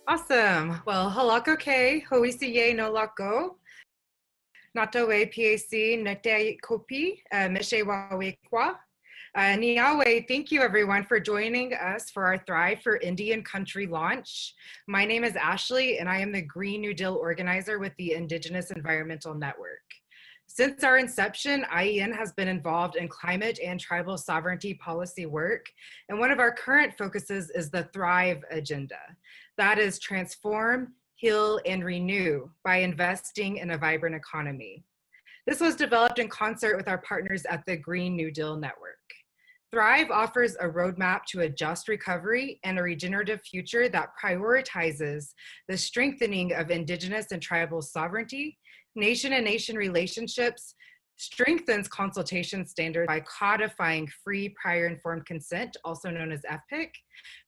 Awesome. Well, halako ke, hoisiye no lako, natoe PAC, nete kopi, mishe wawekwa. Niawe, thank you everyone for joining us for our Thrive for Indian Country launch. My name is Ashley and I am the Green New Deal organizer with the Indigenous Environmental Network. Since our inception, IEN has been involved in climate and tribal sovereignty policy work, and one of our current focuses is the Thrive agenda. That is transform, heal, and renew by investing in a vibrant economy. This was developed in concert with our partners at the Green New Deal Network. Thrive offers a roadmap to a just recovery and a regenerative future that prioritizes the strengthening of Indigenous and tribal sovereignty, nation and nation relationships, strengthens consultation standards by codifying free prior informed consent, also known as FPIC,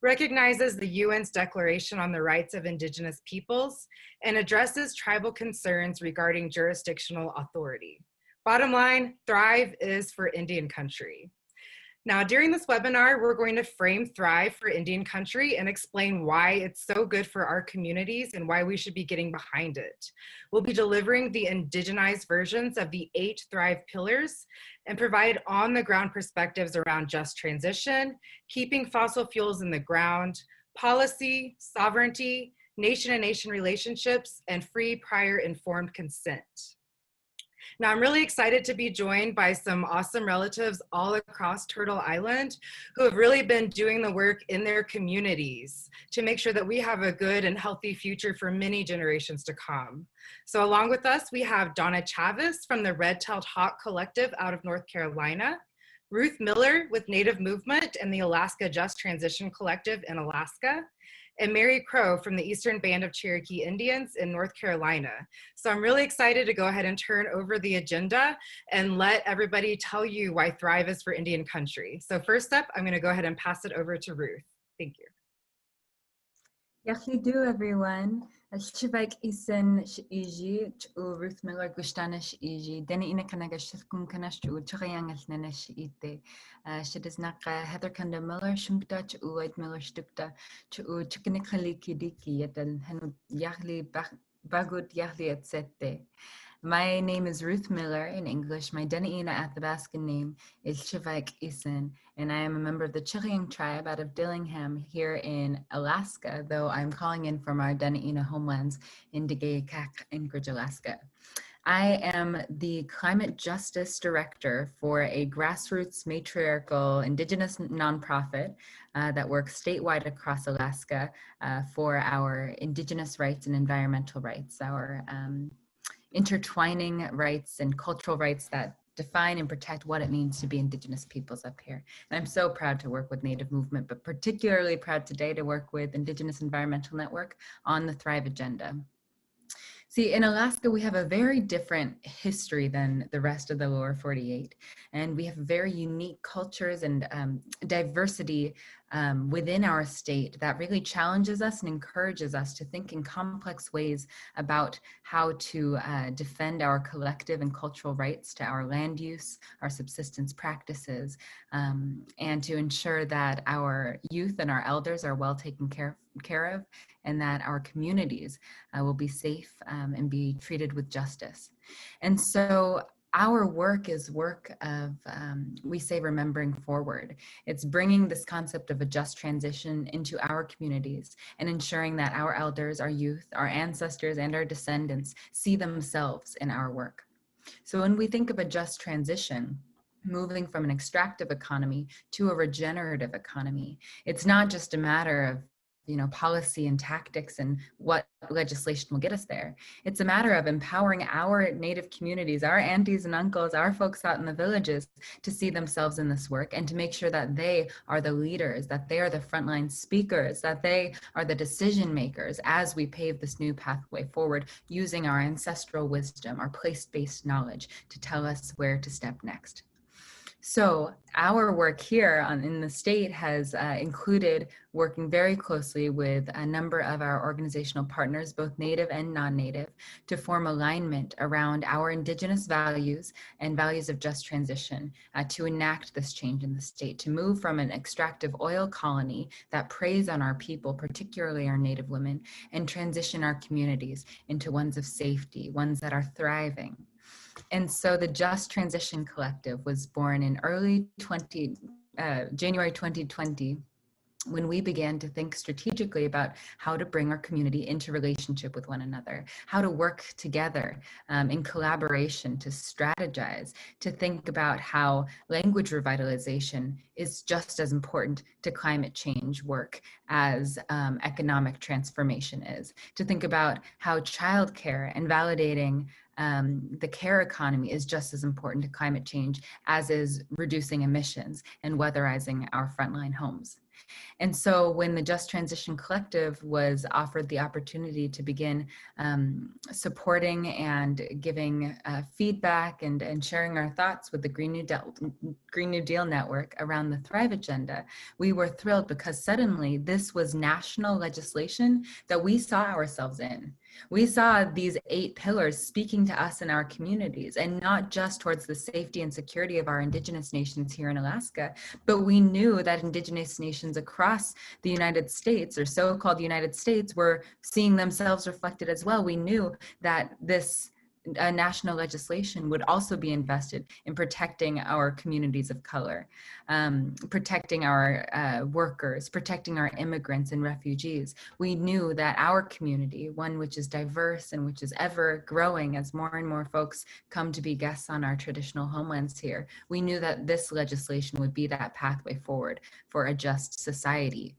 recognizes the UN's Declaration on the Rights of Indigenous Peoples, and addresses tribal concerns regarding jurisdictional authority. Bottom line, Thrive is for Indian country. Now, during this webinar, we're going to frame Thrive for Indian Country and explain why it's so good for our communities and why we should be getting behind it. We'll be delivering the indigenized versions of the 8 Thrive pillars and provide on-the-ground perspectives around just transition, keeping fossil fuels in the ground, policy, sovereignty, nation and nation relationships, and free prior informed consent. Now, I'm really excited to be joined by some awesome relatives all across Turtle Island who have really been doing the work in their communities to make sure that we have a good and healthy future for many generations to come. So along with us, we have Donna Chavis from the Red-Tailed Hawk Collective out of North Carolina, Ruth Miller with Native Movement and the Alaska Just Transition Collective in Alaska, and Crowe from the Eastern Band of Cherokee Indians in North Carolina. So I'm really excited to go ahead and turn over the agenda and let everybody tell you why Thrive is for Indian country. So first up, I'm gonna go ahead and pass it over to Ruth. Thank you. Yachidu everyone. Shivak Isen Shiji, Ruth Miller Gustana Shiji, Denny Inakanaga Shilkun Kanash, Chayang Nash Ite, Shediznaka, Heather Kanda Miller, Shumpta, Uid Miller Stukta, Chikanikali Kidiki, Yetel, Henu Yahli Bagut Yahli et Sete. My name is Ruth Miller in English. My Denaina Athabascan name is Shivak Isen, and I am a member of the Chiriang tribe out of Dillingham here in Alaska, though I'm calling in from our Denaina homelands in Digayakak, Anchorage, Alaska. I am the Climate Justice Director for a grassroots matriarchal Indigenous nonprofit that works statewide across Alaska for our Indigenous rights and environmental rights, our intertwining rights and cultural rights that define and protect what it means to be Indigenous peoples up here. And I'm so proud to work with Native Movement, but particularly proud today to work with Indigenous Environmental Network on the Thrive agenda. See, in Alaska, we have a very different history than the rest of the lower 48. And we have very unique cultures and diversity within our state that really challenges us and encourages us to think in complex ways about how to defend our collective and cultural rights to our land use, our subsistence practices, and to ensure that our youth and our elders are well taken care of, and that our communities will be safe and be treated with justice. And so our work is work of, we say, remembering forward. It's bringing this concept of a just transition into our communities and ensuring that our elders, our youth, our ancestors, and our descendants see themselves in our work. So when we think of a just transition, moving from an extractive economy to a regenerative economy, it's not just a matter of policy and tactics and what legislation will get us there. It's a matter of empowering our Native communities, our aunties and uncles, our folks out in the villages to see themselves in this work and to make sure that they are the leaders, that they are the frontline speakers, that they are the decision makers as we pave this new pathway forward using our ancestral wisdom, our place-based knowledge to tell us where to step next. So our work here in the state has included working very closely with a number of our organizational partners, both Native and non-Native, to form alignment around our Indigenous values and values of just transition to enact this change in the state, to move from an extractive oil colony that preys on our people, particularly our Native women, and transition our communities into ones of safety, ones that are thriving. And so the Just Transition Collective was born in January 2020, when we began to think strategically about how to bring our community into relationship with one another, how to work together in collaboration, to strategize, to think about how language revitalization is just as important to climate change work as economic transformation is, to think about how childcare and validating the care economy is just as important to climate change as is reducing emissions and weatherizing our frontline homes. And so when the Just Transition Collective was offered the opportunity to begin supporting and giving feedback and sharing our thoughts with the Green New Deal Network around the Thrive Agenda, we were thrilled because suddenly this was national legislation that we saw ourselves in. We saw these 8 pillars speaking to us in our communities, and not just towards the safety and security of our Indigenous nations here in Alaska, but we knew that Indigenous nations across the United States, or so-called United States, were seeing themselves reflected as well. We knew that this national legislation would also be invested in protecting our communities of color, protecting our workers, protecting our immigrants and refugees. We knew that our community, one which is diverse and which is ever growing as more and more folks come to be guests on our traditional homelands here, we knew that this legislation would be that pathway forward for a just society,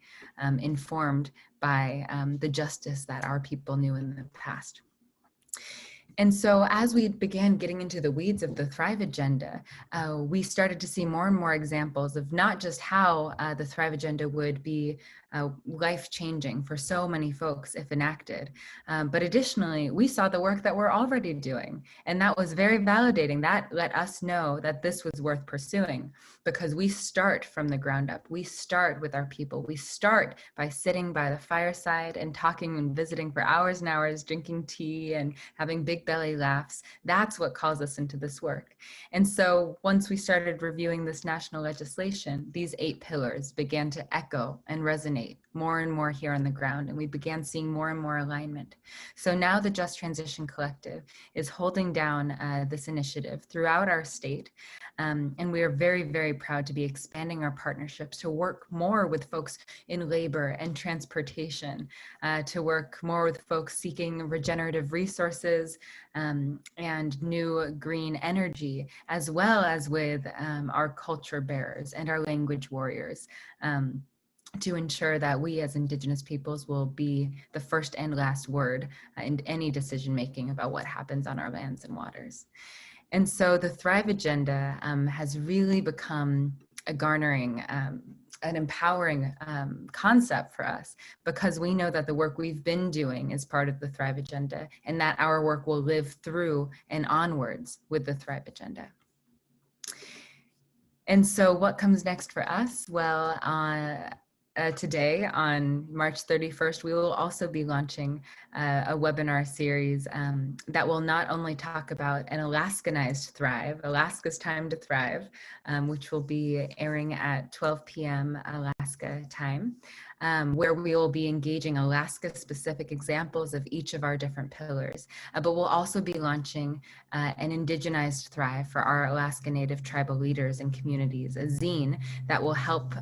informed by the justice that our people knew in the past. And so as we began getting into the weeds of the Thrive Agenda, we started to see more and more examples of not just how the Thrive Agenda would be life-changing for so many folks if enacted, but additionally, we saw the work that we're already doing, and that was very validating. That let us know that this was worth pursuing, because we start from the ground up. We start with our people. We start by sitting by the fireside and talking and visiting for hours and hours, drinking tea and having big belly laughs. That's what calls us into this work. And so once we started reviewing this national legislation, these 8 pillars began to echo and resonate more and more here on the ground, and we began seeing more and more alignment. So now the Just Transition Collective is holding down this initiative throughout our state, and we are very, very proud to be expanding our partnerships to work more with folks in labor and transportation, to work more with folks seeking regenerative resources and new green energy, as well as with our culture bearers and our language warriors, to ensure that we as Indigenous peoples will be the first and last word in any decision making about what happens on our lands and waters. And so the Thrive Agenda has really become a garnering, an empowering concept for us, because we know that the work we've been doing is part of the Thrive Agenda, and that our work will live through and onwards with the Thrive Agenda. And so what comes next for us? Well, today on March 31st, we will also be launching a webinar series that will not only talk about an Alaskanized Thrive, Alaska's Time to Thrive, which will be airing at 12 p.m. Alaska time, where we will be engaging Alaska-specific examples of each of our different pillars. But we'll also be launching an Indigenized Thrive for our Alaska Native tribal leaders and communities, a zine that will help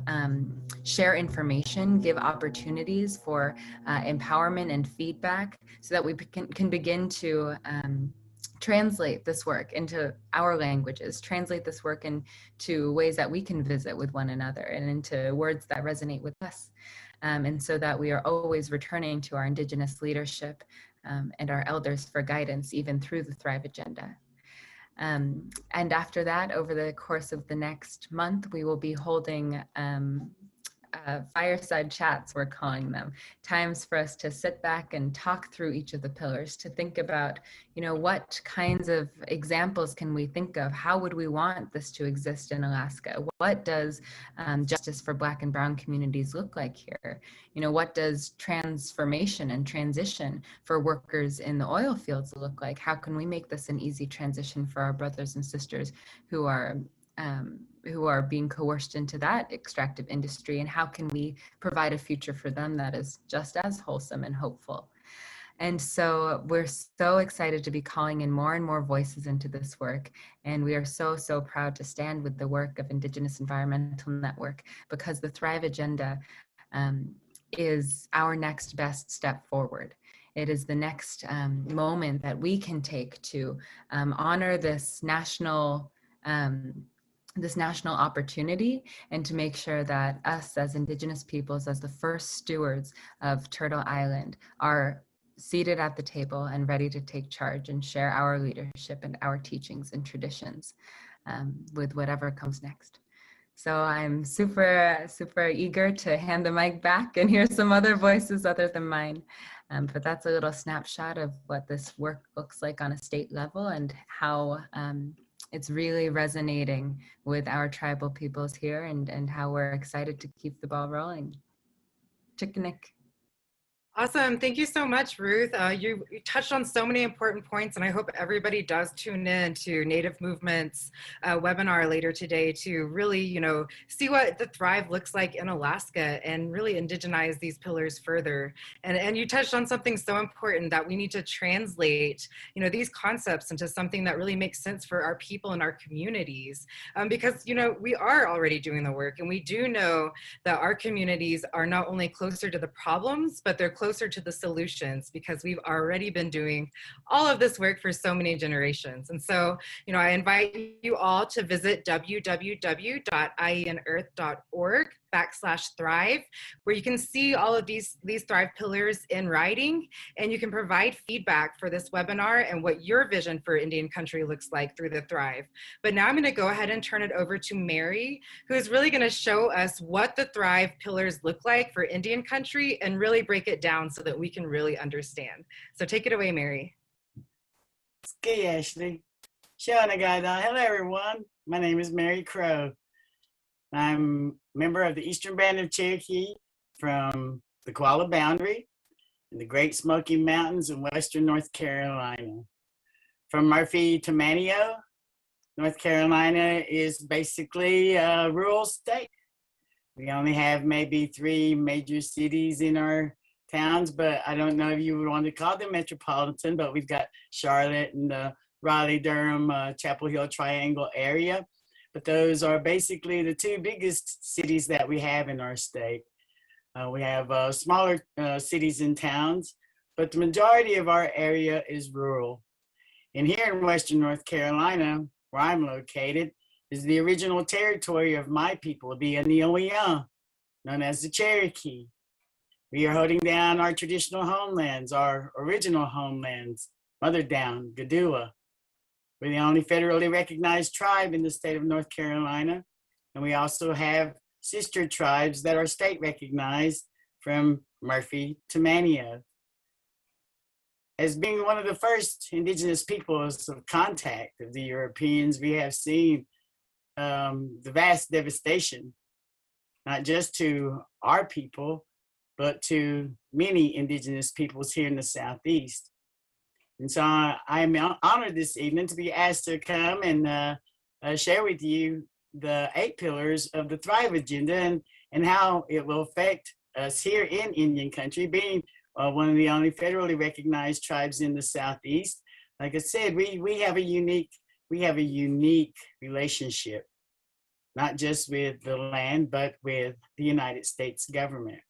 share information, give opportunities for empowerment and feedback, so that we can begin to translate this work into our languages, translate this work into ways that we can visit with one another and into words that resonate with us. And so that we are always returning to our Indigenous leadership and our elders for guidance, even through the Thrive Agenda. And after that, over the course of the next month, we will be holding fireside chats, we're calling them, times for us to sit back and talk through each of the pillars, to think about, what kinds of examples can we think of? How would we want this to exist in Alaska? What does justice for Black and Brown communities look like here? What does transformation and transition for workers in the oil fields look like? How can we make this an easy transition for our brothers and sisters who are being coerced into that extractive industry, and how can we provide a future for them that is just as wholesome and hopeful? And so we're so excited to be calling in more and more voices into this work. And we are so, so proud to stand with the work of Indigenous Environmental Network, because the Thrive Agenda is our next best step forward. It is the next moment that we can take to honor this national opportunity, and to make sure that us as Indigenous peoples, as the first stewards of Turtle Island, are seated at the table and ready to take charge and share our leadership and our teachings and traditions with whatever comes next. So I'm super, super eager to hand the mic back and hear some other voices other than mine. But that's a little snapshot of what this work looks like on a state level, and how it's really resonating with our tribal peoples here, and how we're excited to keep the ball rolling. Chickenick. Awesome. Thank you so much, Ruth. You touched on so many important points, and I hope everybody does tune in to Native Movements webinar later today to really, see what the Thrive looks like in Alaska and really indigenize these pillars further. And you touched on something so important, that we need to translate, these concepts into something that really makes sense for our people and our communities. Because, we are already doing the work, and we do know that our communities are not only closer to the problems, but they're closer to the solutions, because we've already been doing all of this work for so many generations. And so, I invite you all to visit www.ienearth.org/thrive, where you can see all of these Thrive pillars in writing, and you can provide feedback for this webinar and what your vision for Indian country looks like through the Thrive. But now I'm going to go ahead and turn it over to Mary, who is really going to show us what the Thrive pillars look like for Indian country, and really break it down so that we can really understand. So take it away, Mary. Okay, Ashley. Hello, everyone. My name is Mary Crowe. I'm a member of the Eastern Band of Cherokee from the Koala Boundary in the Great Smoky Mountains in Western North Carolina. From Murphy to Manio, North Carolina is basically a rural state. We only have maybe 3 major cities in our towns, but I don't know if you would want to call them metropolitan, but we've got Charlotte and the Raleigh-Durham, Chapel Hill Triangle area. But those are basically the 2 biggest cities that we have in our state. We have smaller cities and towns, but the majority of our area is rural. And here in Western North Carolina, where I'm located, is the original territory of my people, the Aneoia, known as the Cherokee. We are holding down our traditional homelands, our original homelands, Mother Down, Gadua. We're the only federally recognized tribe in the state of North Carolina. And we also have sister tribes that are state recognized, from Murphy to Manio. As being one of the first Indigenous peoples of contact of the Europeans, we have seen the vast devastation, not just to our people, but to many Indigenous peoples here in the Southeast. And so I am honored this evening to be asked to come and share with you the 8 pillars of the Thrive Agenda, and how it will affect us here in Indian country, being one of the only federally recognized tribes in the Southeast. Like I said, we have a unique relationship, not just with the land, but with the United States government.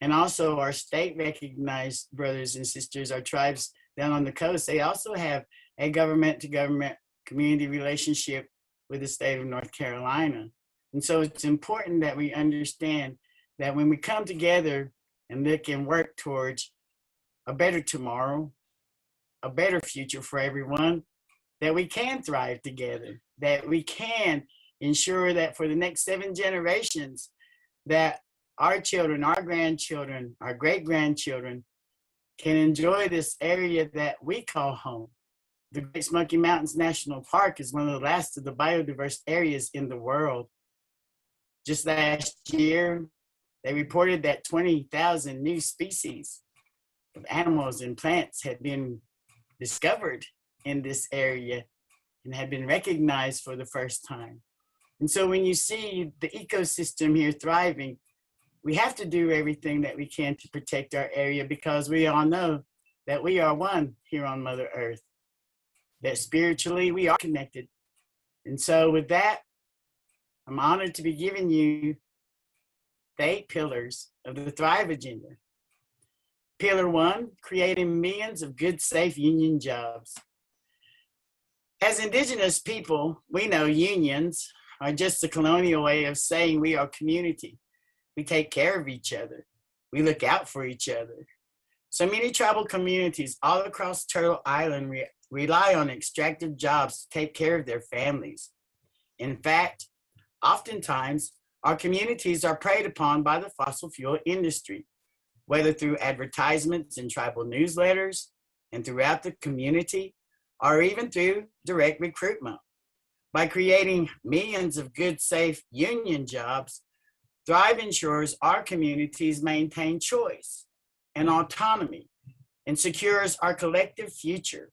And also our state recognized brothers and sisters, our tribes down on the coast, they also have a government to government community relationship with the state of North Carolina. And so it's important that we understand that when we come together and look and work towards a better tomorrow, a better future for everyone, that we can thrive together, that we can ensure that for the next 7 generations, that our children, our grandchildren, our great-grandchildren can enjoy this area that we call home. The Great Smoky Mountains National Park is one of the last of the biodiverse areas in the world. Just last year, they reported that 20,000 new species of animals and plants had been discovered in this area and had been recognized for the first time. And so when you see the ecosystem here thriving, we have to do everything that we can to protect our area, because we all know that we are one here on Mother Earth, that spiritually we are connected. And so with that, I'm honored to be giving you the 8 pillars of the Thrive Agenda. Pillar 1, creating millions of good, safe union jobs. As Indigenous people, we know unions are just a colonial way of saying we are community. We take care of each other. We look out for each other. So many tribal communities all across Turtle Island rely on extractive jobs to take care of their families. In fact, oftentimes, our communities are preyed upon by the fossil fuel industry, whether through advertisements in tribal newsletters and throughout the community, or even through direct recruitment. By creating millions of good, safe union jobs, Thrive ensures our communities maintain choice and autonomy and secures our collective future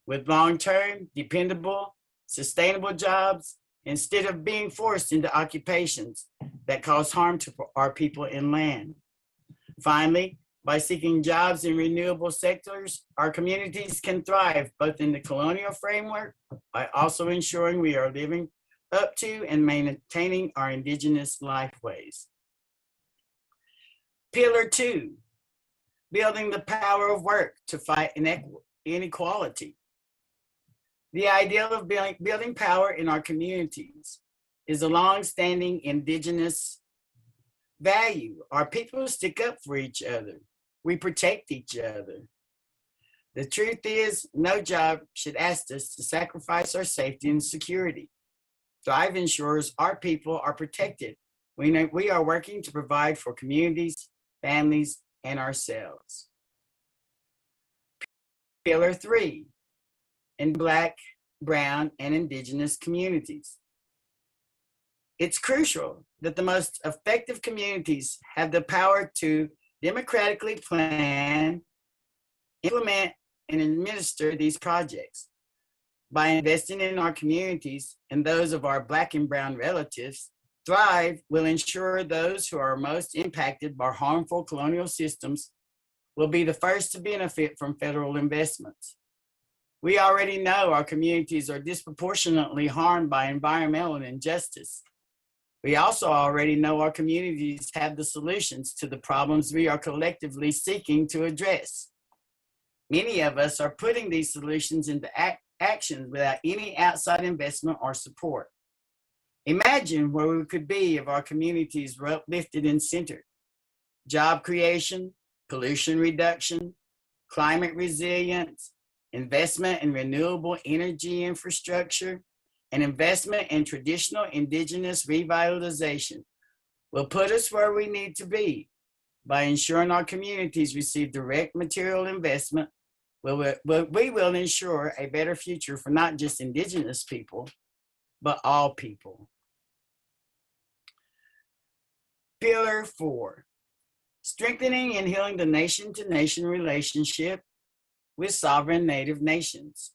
with long-term, dependable, sustainable jobs instead of being forced into occupations that cause harm to our people and land. Finally, by seeking jobs in renewable sectors, our communities can thrive both in the colonial framework by also ensuring we are living up to and maintaining our Indigenous lifeways. Pillar 2, building the power of work to fight inequality. The ideal of building power in our communities is a long-standing Indigenous value. Our people stick up for each other. We protect each other. The truth is, no job should ask us to sacrifice our safety and security. Thrive ensures our people are protected. We are working to provide for communities, families, and ourselves. Pillar 3, in Black, Brown, and Indigenous communities. It's crucial that the most effective communities have the power to democratically plan, implement, and administer these projects. By investing in our communities and those of our Black and Brown relatives, Thrive will ensure those who are most impacted by harmful colonial systems will be the first to benefit from federal investments. We already know our communities are disproportionately harmed by environmental injustice. We also already know our communities have the solutions to the problems we are collectively seeking to address. Many of us are putting these solutions into action without any outside investment or support. Imagine where we could be if our communities were uplifted and centered. Job creation, pollution reduction, climate resilience, investment in renewable energy infrastructure, and investment in traditional Indigenous revitalization will put us where we need to be. By ensuring our communities receive direct material investment, we will ensure a better future for not just Indigenous people, but all people. Pillar 4, strengthening and healing the nation-to-nation relationship with sovereign Native nations.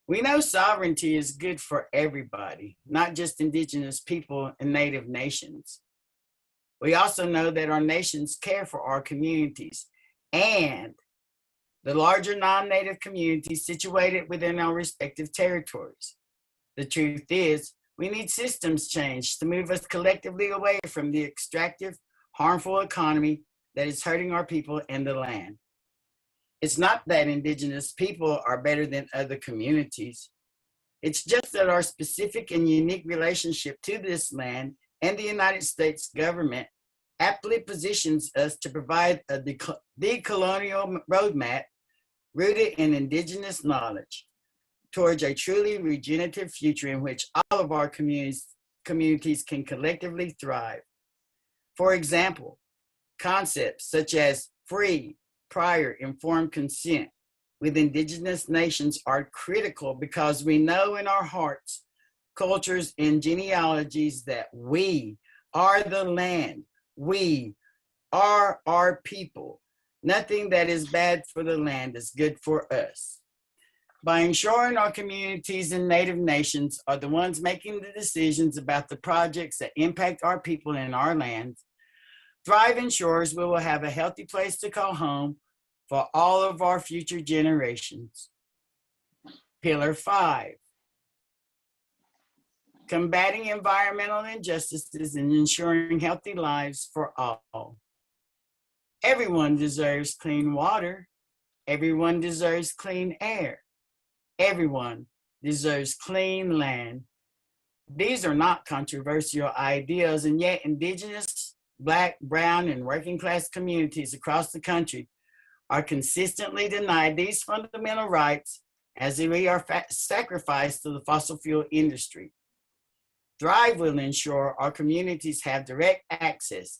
We know sovereignty is good for everybody, not just Indigenous people and Native nations. We also know that our nations care for our communities and the larger non-Native communities situated within our respective territories. The truth is, we need systems change to move us collectively away from the extractive, harmful economy that is hurting our people and the land. It's not that Indigenous people are better than other communities. It's just that our specific and unique relationship to this land and the United States government aptly positions us to provide a decolonial roadmap rooted in Indigenous knowledge towards a truly regenerative future in which all of our communities can collectively thrive. For example, concepts such as free, prior, informed consent with Indigenous nations are critical because we know in our hearts, cultures, and genealogies that we are the land. We are our people. Nothing that is bad for the land is good for us. By ensuring our communities and Native nations are the ones making the decisions about the projects that impact our people and our lands, Thrive ensures we will have a healthy place to call home for all of our future generations. Pillar 5, combating environmental injustices and ensuring healthy lives for all. Everyone deserves clean water. Everyone deserves clean air. Everyone deserves clean land. These are not controversial ideas, and yet Indigenous, Black, Brown, and working class communities across the country are consistently denied these fundamental rights as we are sacrificed to the fossil fuel industry. Thrive will ensure our communities have direct access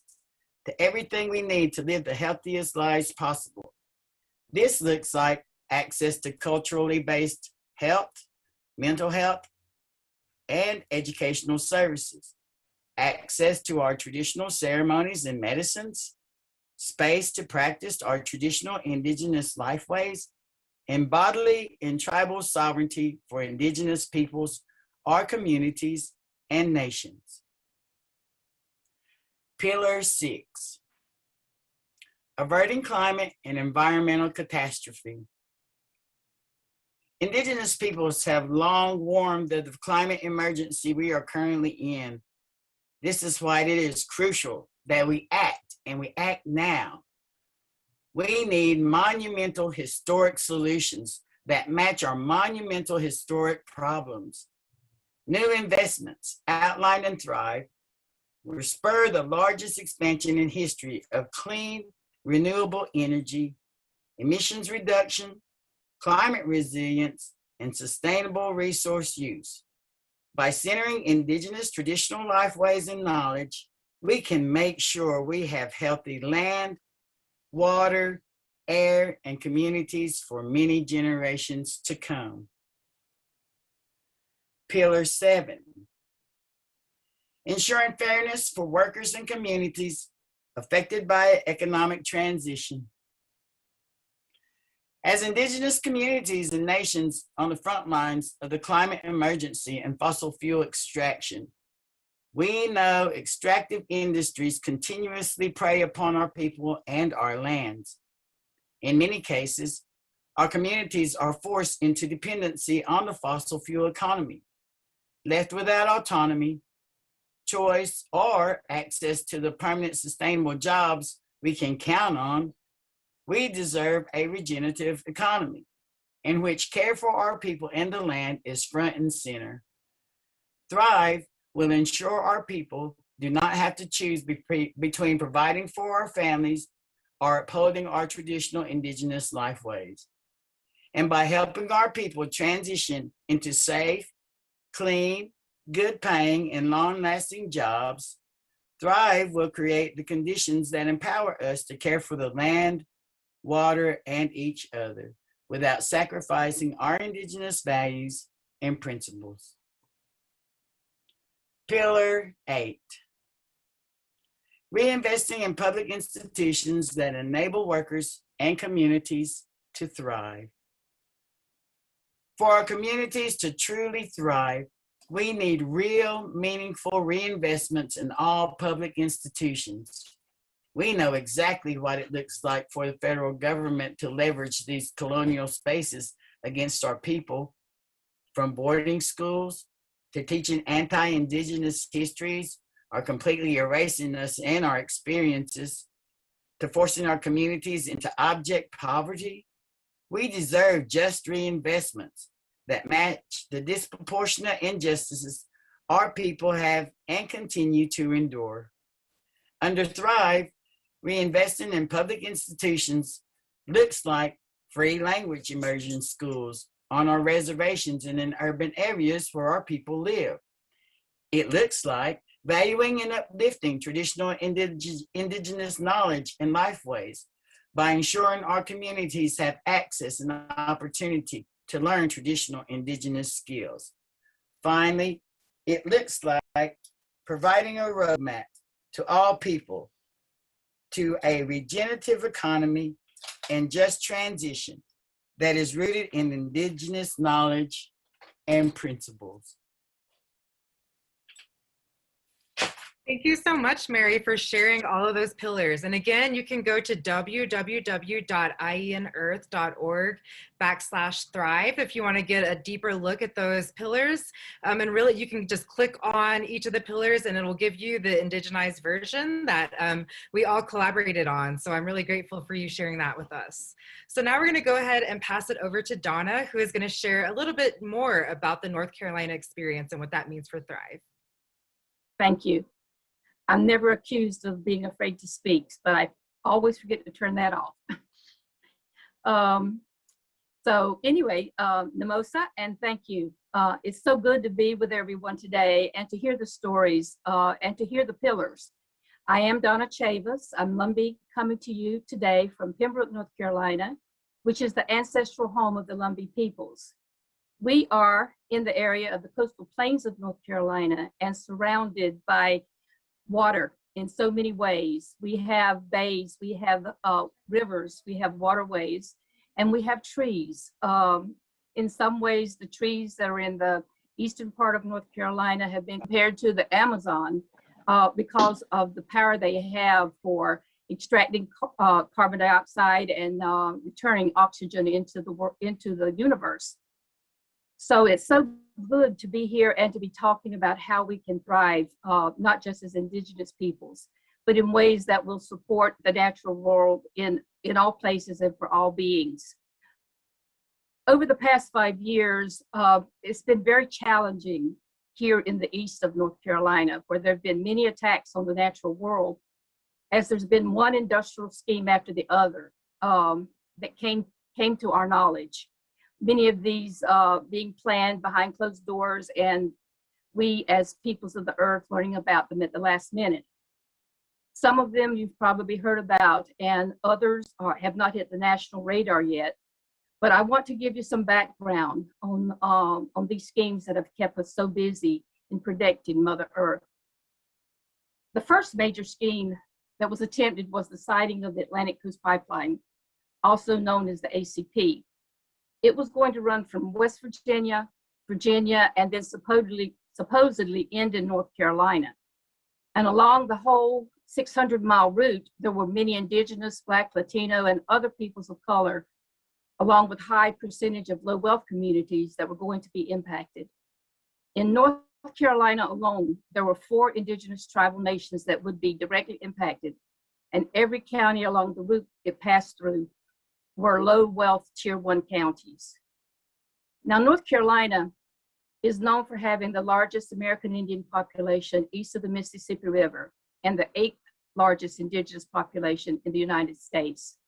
to everything we need to live the healthiest lives possible. This looks like access to culturally based health, mental health, and educational services, access to our traditional ceremonies and medicines, space to practice our traditional Indigenous lifeways, and bodily and tribal sovereignty for Indigenous peoples, our communities, and nations. Pillar 6, averting climate and environmental catastrophe. Indigenous peoples have long warned of the climate emergency we are currently in. This is why it is crucial that we act, and we act now. We need monumental historic solutions that match our monumental historic problems. New investments outlined in Thrive will spur the largest expansion in history of clean, renewable energy, emissions reduction, climate resilience, and sustainable resource use. By centering Indigenous traditional lifeways and knowledge, we can make sure we have healthy land, water, air, and communities for many generations to come. Pillar 7, ensuring fairness for workers and communities affected by economic transition. As Indigenous communities and nations on the front lines of the climate emergency and fossil fuel extraction, we know extractive industries continuously prey upon our people and our lands. In many cases, our communities are forced into dependency on the fossil fuel economy. Left without autonomy, choice, or access to the permanent sustainable jobs we can count on, we deserve a regenerative economy in which care for our people and the land is front and center. Thrive will ensure our people do not have to choose between providing for our families or upholding our traditional Indigenous lifeways. And by helping our people transition into safe, clean, good paying, and long-lasting jobs, Thrive will create the conditions that empower us to care for the land, water, and each other without sacrificing our Indigenous values and principles. Pillar 8, reinvesting in public institutions that enable workers and communities to thrive. For our communities to truly thrive, we need real, meaningful reinvestments in all public institutions. We know exactly what it looks like for the federal government to leverage these colonial spaces against our people, from boarding schools to teaching anti-Indigenous histories or completely erasing us and our experiences, to forcing our communities into abject poverty. We deserve just reinvestments that match the disproportionate injustices our people have and continue to endure. Under Thrive, reinvesting in public institutions looks like free language immersion schools on our reservations and in urban areas where our people live. It looks like valuing and uplifting traditional indigenous knowledge and lifeways by ensuring our communities have access and opportunity to learn traditional indigenous skills. Finally, it looks like providing a roadmap to all people to a regenerative economy and just transition that is rooted in indigenous knowledge and principles. Thank you so much, Mary, for sharing all of those pillars. And again, you can go to www.ienearth.org/thrive if you want to get a deeper look at those pillars. And really, you can just click on each of the pillars and it will give you the indigenized version that we all collaborated on. So I'm really grateful for you sharing that with us. So now we're going to go ahead and pass it over to Donna, who is going to share a little bit more about the North Carolina experience and what that means for Thrive. Thank you. I'm never accused of being afraid to speak, but I always forget to turn that off. So anyway, Namosa, and thank you. It's so good to be with everyone today and to hear the stories and to hear the pillars. I am Donna Chavis. I'm Lumbee coming to you today from Pembroke, North Carolina, which is the ancestral home of the Lumbee peoples. We are in the area of the coastal plains of North Carolina and surrounded by water in so many ways. We have bays, we have rivers, we have waterways, and we have trees. In some ways, the trees that are in the eastern part of North Carolina have been compared to the Amazon because of the power they have for extracting carbon dioxide and returning oxygen into the universe. So it's so good to be here and to be talking about how we can thrive, not just as Indigenous peoples, but in ways that will support the natural world in all places and for all beings. Over the past 5 years, it's been very challenging here in the east of North Carolina, where there have been many attacks on the natural world, as there's been one industrial scheme after the other that came to our knowledge. Many of these being planned behind closed doors, and we as peoples of the earth learning about them at the last minute. Some of them you've probably heard about, and others have not hit the national radar yet. But I want to give you some background on these schemes that have kept us so busy in protecting Mother Earth. The first major scheme that was attempted was the siting of the Atlantic Coast Pipeline, also known as the ACP. It was going to run from West Virginia, and then supposedly end in North Carolina. And along the whole 600-mile route, there were many Indigenous, Black, Latino, and other peoples of color, along with high percentage of low wealth communities that were going to be impacted. In North Carolina alone, there were 4 Indigenous tribal nations that would be directly impacted, and every county along the route it passed through were low wealth tier 1 counties. Now, North Carolina is known for having the largest American Indian population east of the Mississippi River and the 8th largest Indigenous population in the United States.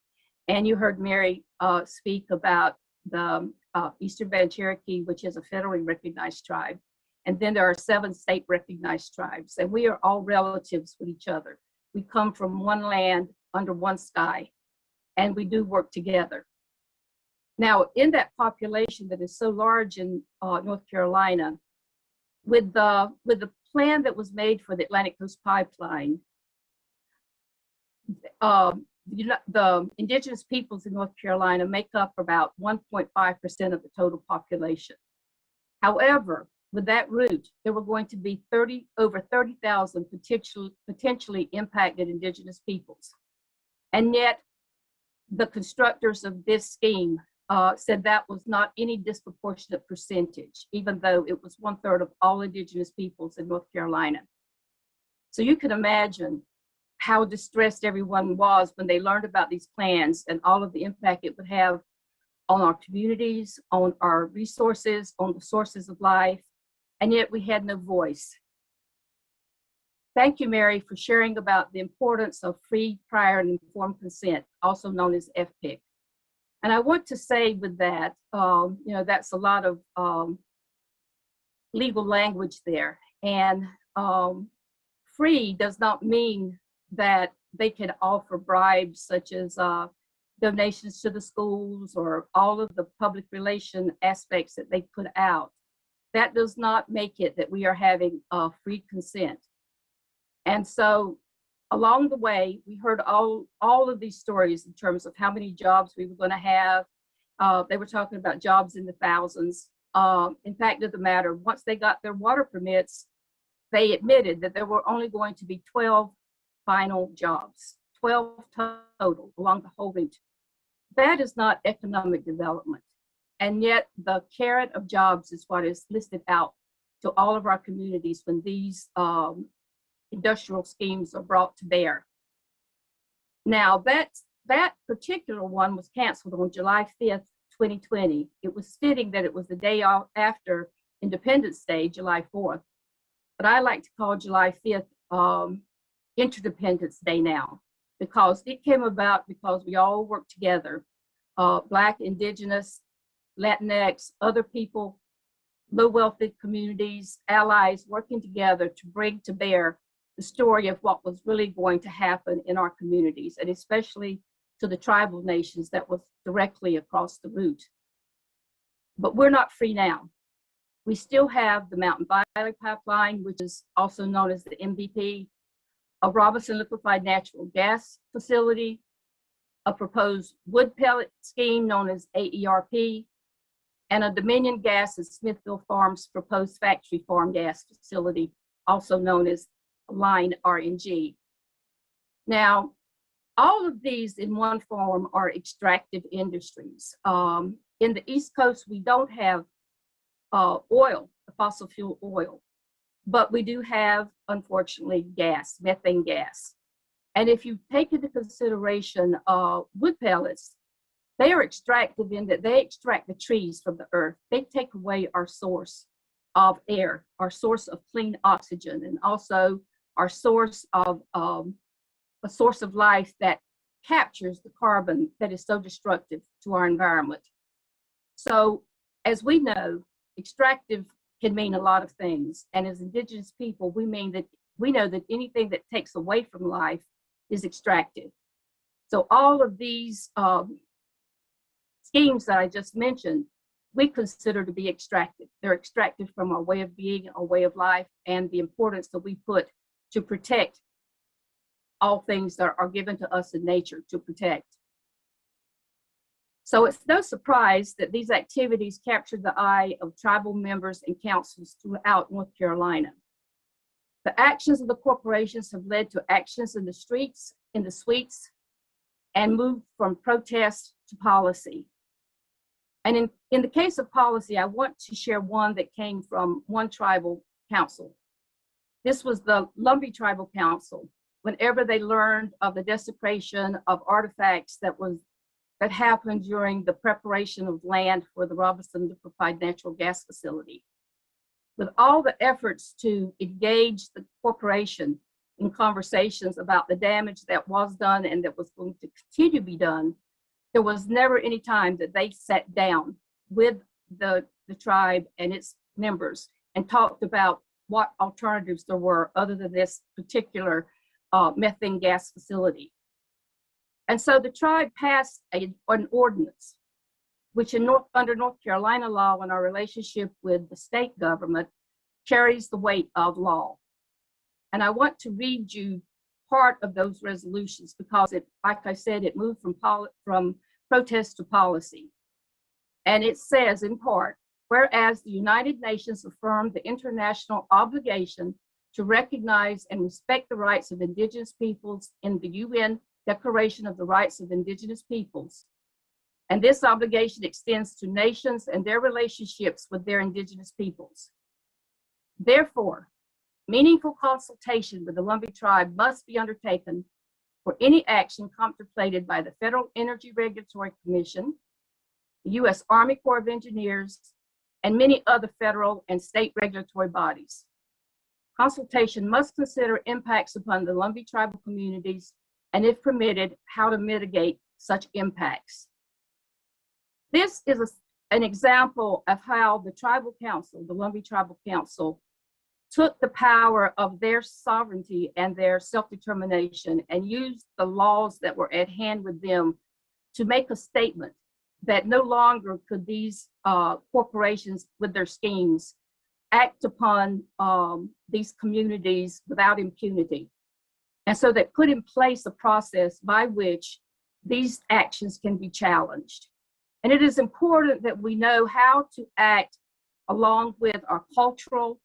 And you heard Mary speak about the Eastern Band Cherokee, which is a federally recognized tribe. And then there are 7 state recognized tribes, and we are all relatives with each other. We come from one land under one sky, and we do work together. Now, in that population that is so large in North Carolina, with the plan that was made for the Atlantic Coast Pipeline, the Indigenous peoples in North Carolina make up about 1.5% of the total population. However, with that route, there were going to be over 30,000 potentially impacted Indigenous peoples. And yet, the constructors of this scheme said that was not any disproportionate percentage, even though it was 1/3 of all Indigenous peoples in North Carolina. So you can imagine how distressed everyone was when they learned about these plans and all of the impact it would have on our communities, on our resources, on the sources of life, and yet we had no voice. Thank you, Mary, for sharing about the importance of free, prior, and informed consent, also known as FPIC. And I want to say with that, that's a lot of legal language there. And free does not mean that they can offer bribes such as donations to the schools or all of the public relation aspects that they put out. That does not make it that we are having free consent. And so along the way, we heard all of these stories in terms of how many jobs we were going to have. They were talking about jobs in the thousands. In fact of the matter, once they got their water permits, they admitted that there were only going to be 12 final jobs, 12 total along the whole route. That is not economic development. And yet the carrot of jobs is what is listed out to all of our communities when these industrial schemes are brought to bear. Now that particular one was canceled on July 5th, 2020. It was fitting that it was the day after Independence Day, July 4th. But I like to call July 5th Interdependence Day now, because it came about because we all worked together, Black, Indigenous, Latinx, other people, low wealthy communities, allies working together to bring to bear the story of what was really going to happen in our communities, and especially to the tribal nations that was directly across the route. But we're not free now. We still have the Mountain Valley Pipeline, which is also known as the MVP, a Robinson Liquefied Natural Gas Facility, a proposed wood pellet scheme known as AERP, and a Dominion Gas and Smithville Farms proposed factory farm gas facility, also known as Line RNG. Now, all of these in one form are extractive industries. In the East Coast, we don't have oil, fossil fuel oil, but we do have, unfortunately, gas, methane gas. And if you take into consideration wood pellets, they are extractive in that they extract the trees from the earth. They take away our source of air, our source of clean oxygen, and also our source of a source of life that captures the carbon that is so destructive to our environment. So as we know, extractive can mean a lot of things. And as Indigenous people, we know that anything that takes away from life is extractive. So all of these schemes that I just mentioned, we consider to be extractive. They're extractive from our way of being, our way of life, and the importance that we put to protect all things that are given to us in nature to protect. So it's no surprise that these activities captured the eye of tribal members and councils throughout North Carolina. The actions of the corporations have led to actions in the streets, in the suites, and moved from protest to policy. And in the case of policy, I want to share one that came from one tribal council. This was the Lumbee Tribal Council. Whenever they learned of the desecration of artifacts that happened during the preparation of land for the Robinson Liquefied Natural Gas Facility. With all the efforts to engage the corporation in conversations about the damage that was done and that was going to continue to be done, there was never any time that they sat down with the tribe and its members and talked about what alternatives there were other than this particular methane gas facility. And so the tribe passed an ordinance, which under North Carolina law and our relationship with the state government carries the weight of law. And I want to read you part of those resolutions because it, like I said, it moved from protest to policy. And it says in part, whereas the United Nations affirmed the international obligation to recognize and respect the rights of Indigenous peoples in the UN Declaration of the Rights of Indigenous Peoples. And this obligation extends to nations and their relationships with their Indigenous peoples. Therefore, meaningful consultation with the Lumbee tribe must be undertaken for any action contemplated by the Federal Energy Regulatory Commission, the U.S. Army Corps of Engineers, and many other federal and state regulatory bodies. Consultation must consider impacts upon the Lumbee tribal communities and, if permitted, how to mitigate such impacts. This is an example of how the tribal council, the Lumbee Tribal Council, took the power of their sovereignty and their self-determination and used the laws that were at hand with them to make a statement that no longer could these corporations with their schemes act upon these communities without impunity. And so they put in place a process by which these actions can be challenged. And it is important that we know how to act along with our cultural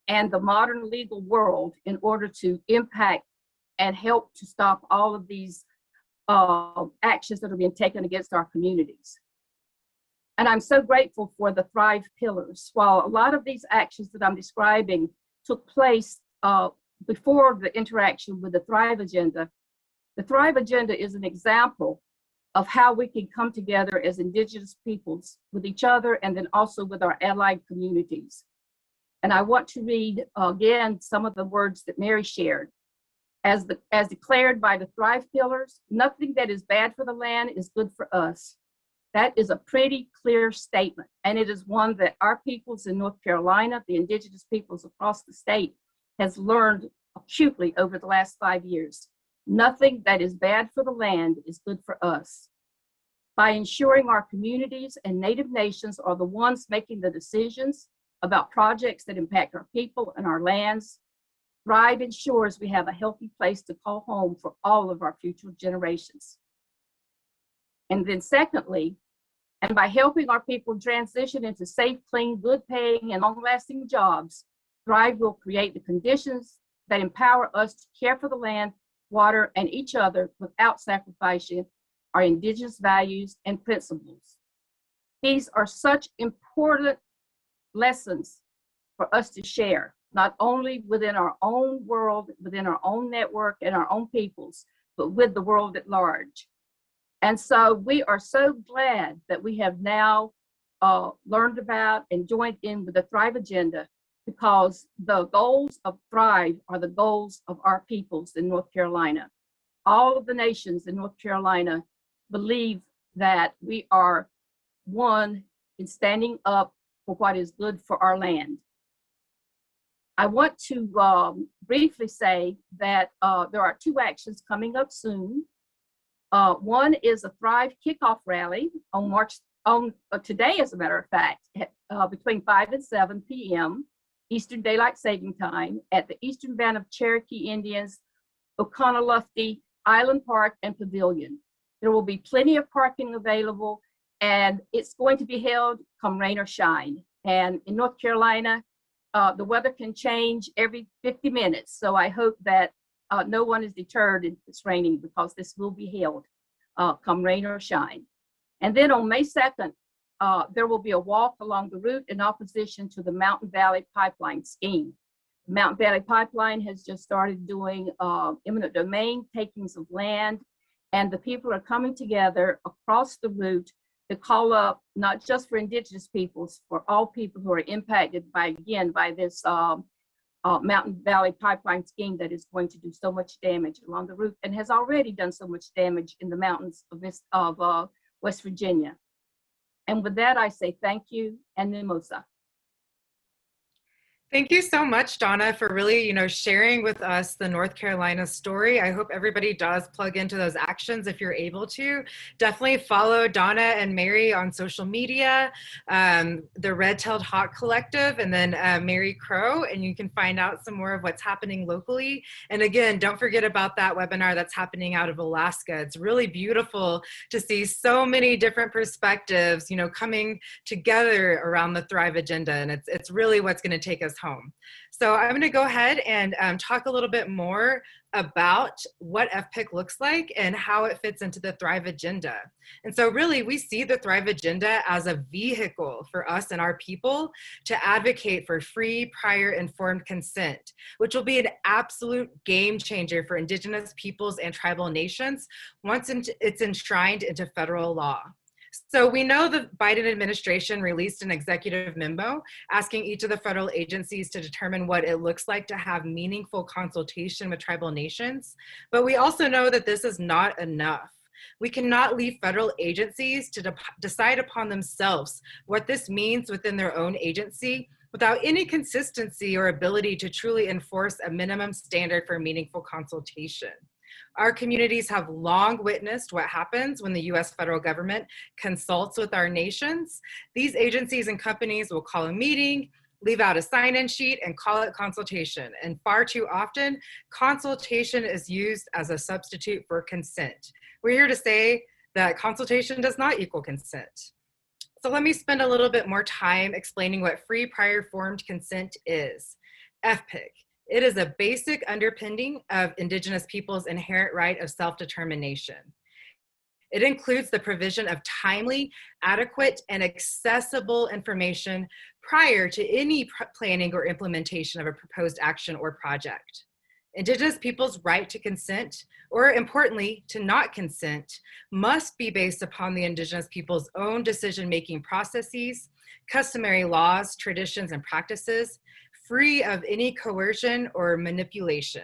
and the modern legal world in order to impact and help to stop all of these actions that are being taken against our communities. And I'm so grateful for the Thrive pillars. While a lot of these actions that I'm describing took place before the interaction with the Thrive agenda, the Thrive agenda is an example of how we can come together as Indigenous peoples with each other and then also with our allied communities. And I want to read again some of the words that Mary shared. As declared by the Thrive pillars, nothing that is bad for the land is good for us. That is a pretty clear statement. And it is one that our peoples in North Carolina, the Indigenous peoples across the state, has learned acutely over the last 5 years. Nothing that is bad for the land is good for us. By ensuring our communities and Native nations are the ones making the decisions about projects that impact our people and our lands, Thrive ensures we have a healthy place to call home for all of our future generations. And then secondly, and by helping our people transition into safe, clean, good paying, and long-lasting jobs, Thrive will create the conditions that empower us to care for the land, water, and each other without sacrificing our Indigenous values and principles. These are such important lessons for us to share, not only within our own world, within our own network and our own peoples, but with the world at large. And so we are so glad that we have now learned about and joined in with the Thrive agenda, because the goals of Thrive are the goals of our peoples in North Carolina. All of the nations in North Carolina believe that we are one in standing up for what is good for our land. I want to briefly say that there are 2 actions coming up soon. One is a Thrive kickoff rally on today, as a matter of fact, between 5 and 7 p.m. Eastern Daylight Saving Time at the Eastern Band of Cherokee Indians, Oconaluftee Island Park and Pavilion. There will be plenty of parking available, and it's going to be held come rain or shine. And in North Carolina, the weather can change every 50 minutes. So I hope that no one is deterred if it's raining, because this will be held come rain or shine. And then on May 2nd, there will be a walk along the route in opposition to the Mountain Valley Pipeline scheme. The Mountain Valley Pipeline has just started doing eminent domain takings of land, and the people are coming together across the route to call up, not just for Indigenous peoples, for all people who are impacted by this Mountain Valley Pipeline scheme that is going to do so much damage along the route and has already done so much damage in the mountains of West Virginia. And with that, I say thank you and Mimosa. Thank you so much, Donna, for really, sharing with us the North Carolina story. I hope everybody does plug into those actions if you're able to. Definitely follow Donna and Mary on social media, the Red-Tailed Hawk Collective, and then Mary Crowe, and you can find out some more of what's happening locally. And again, don't forget about that webinar that's happening out of Alaska. It's really beautiful to see so many different perspectives, coming together around the Thrive agenda, and it's really what's going to take us home. So I'm going to go ahead and talk a little bit more about what FPIC looks like and how it fits into the Thrive agenda. And so really we see the Thrive agenda as a vehicle for us and our people to advocate for free, prior, informed consent, which will be an absolute game changer for Indigenous peoples and tribal nations once it's enshrined into federal law. So we know the Biden administration released an executive memo asking each of the federal agencies to determine what it looks like to have meaningful consultation with tribal nations. But we also know that this is not enough. We cannot leave federal agencies to decide upon themselves what this means within their own agency without any consistency or ability to truly enforce a minimum standard for meaningful consultation. Our communities have long witnessed what happens when the US federal government consults with our nations. These agencies and companies will call a meeting, leave out a sign-in sheet, and call it consultation. And far too often, consultation is used as a substitute for consent. We're here to say that consultation does not equal consent. So let me spend a little bit more time explaining what free prior informed consent is. FPIC. It is a basic underpinning of Indigenous peoples' inherent right of self-determination. It includes the provision of timely, adequate, and accessible information prior to any planning or implementation of a proposed action or project. Indigenous peoples' right to consent, or importantly, to not consent, must be based upon the Indigenous people's own decision-making processes, customary laws, traditions, and practices, free of any coercion or manipulation.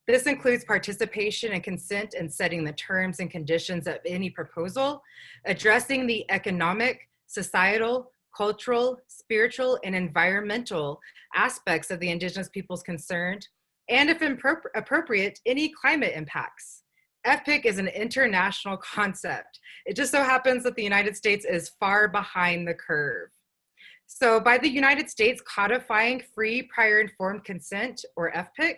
This includes participation and consent in setting the terms and conditions of any proposal, addressing the economic, societal, cultural, spiritual, and environmental aspects of the Indigenous peoples concerned, and if appropriate, any climate impacts. FPIC is an international concept. It just so happens that the United States is far behind the curve. So by the United States codifying free prior informed consent, or FPIC,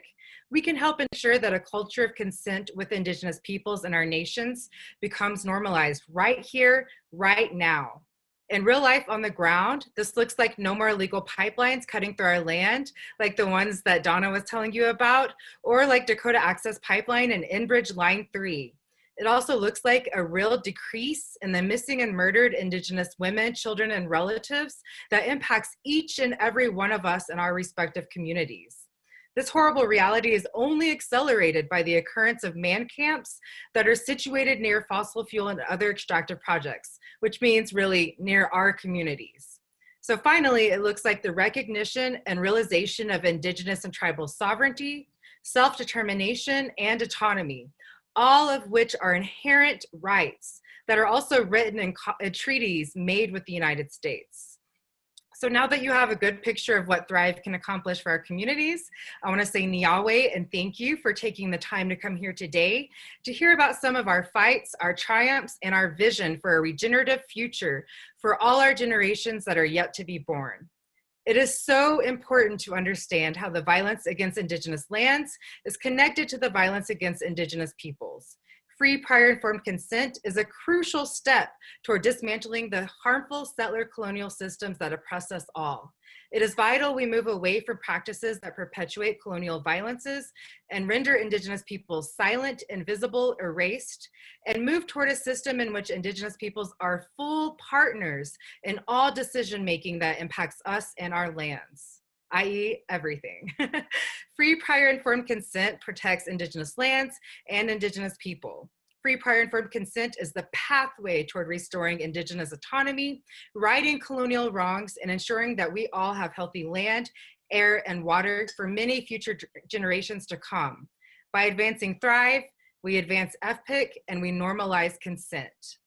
we can help ensure that a culture of consent with Indigenous peoples and our nations becomes normalized right here, right now. In real life on the ground, this looks like no more illegal pipelines cutting through our land, like the ones that Donna was telling you about, or like Dakota Access Pipeline and Enbridge Line 3. It also looks like a real decrease in the missing and murdered Indigenous women, children, and relatives that impacts each and every one of us in our respective communities. This horrible reality is only accelerated by the occurrence of man camps that are situated near fossil fuel and other extractive projects, which means really near our communities. So finally, it looks like the recognition and realization of Indigenous and tribal sovereignty, self-determination, and autonomy, all of which are inherent rights that are also written in treaties made with the United States. So now that you have a good picture of what Thrive can accomplish for our communities, I want to say Niawe and thank you for taking the time to come here today to hear about some of our fights, our triumphs, and our vision for a regenerative future for all our generations that are yet to be born. It is so important to understand how the violence against Indigenous lands is connected to the violence against Indigenous peoples. Free prior informed consent is a crucial step toward dismantling the harmful settler colonial systems that oppress us all. It is vital we move away from practices that perpetuate colonial violences and render Indigenous peoples silent, invisible, erased, and move toward a system in which Indigenous peoples are full partners in all decision-making that impacts us and our lands, i.e. everything. Free prior informed consent protects Indigenous lands and Indigenous people. Free prior informed consent is the pathway toward restoring Indigenous autonomy, righting colonial wrongs, and ensuring that we all have healthy land, air, and water for many future generations to come. By advancing Thrive, we advance FPIC and we normalize consent.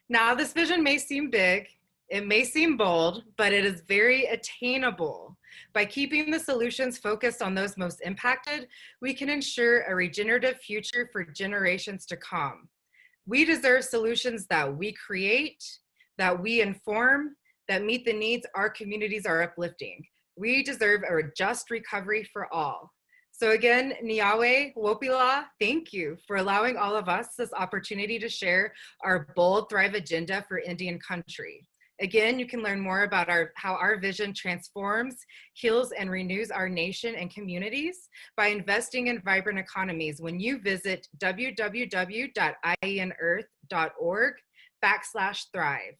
Now, this vision may seem big, it may seem bold, but it is very attainable. By keeping the solutions focused on those most impacted, we can ensure a regenerative future for generations to come. We deserve solutions that we create, that we inform, that meet the needs our communities are uplifting. We deserve a just recovery for all. So again, Niawe, Wopila, thank you for allowing all of us this opportunity to share our bold Thrive agenda for Indian country. Again, you can learn more about how our vision transforms, heals, and renews our nation and communities by investing in vibrant economies when you visit www.ienearth.org/thrive.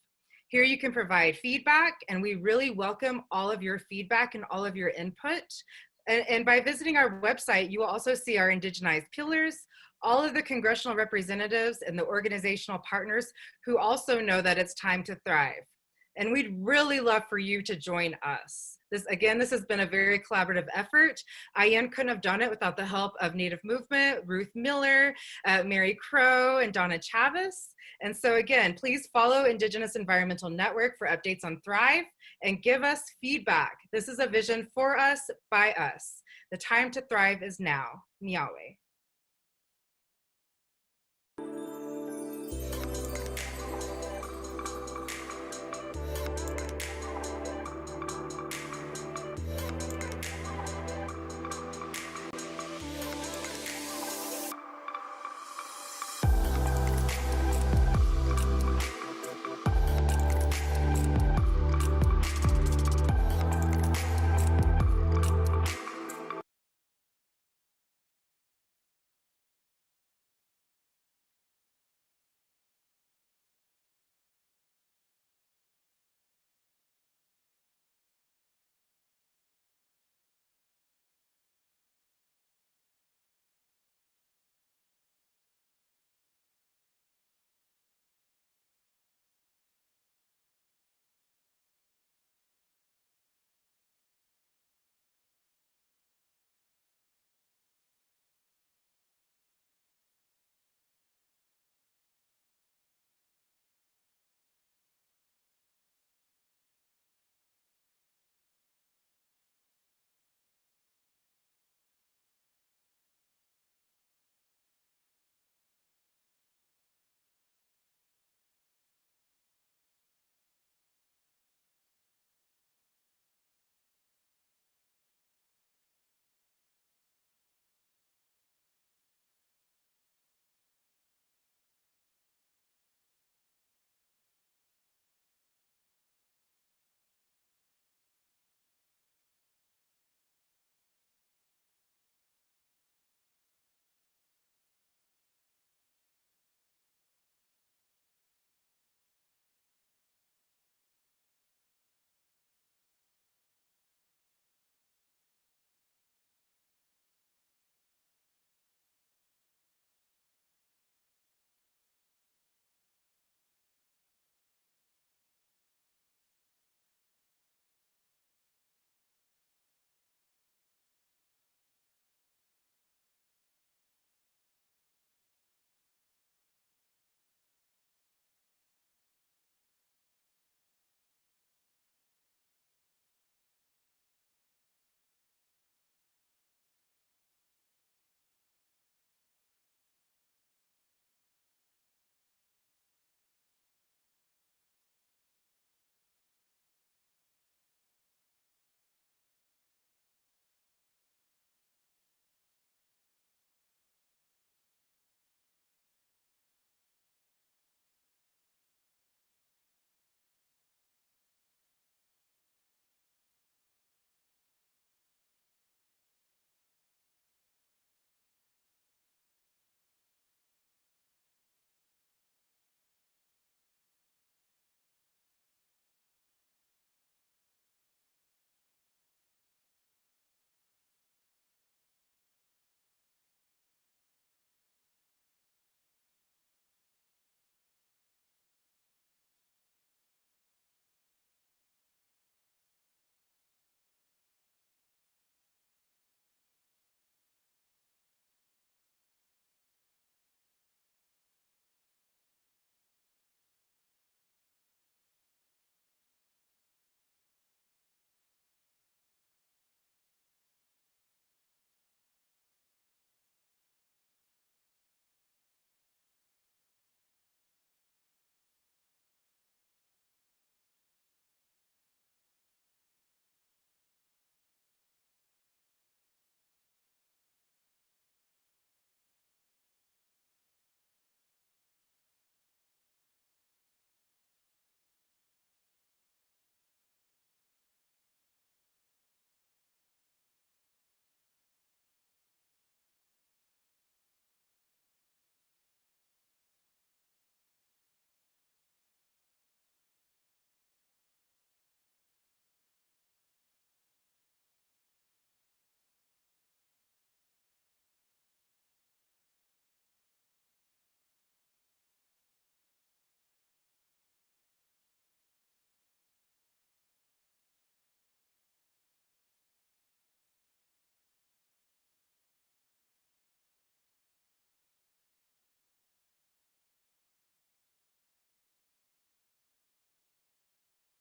Here you can provide feedback, and we really welcome all of your feedback and all of your input. And by visiting our website, you will also see our indigenized pillars, all of the congressional representatives and the organizational partners who also know that it's time to thrive. And we'd really love for you to join us. This has been a very collaborative effort. IAN couldn't have done it without the help of Native Movement, Ruth Miller, Mary Crowe, and Donna Chavis. And so again, please follow Indigenous Environmental Network for updates on Thrive and give us feedback. This is a vision for us, by us. The time to thrive is now. Miawe.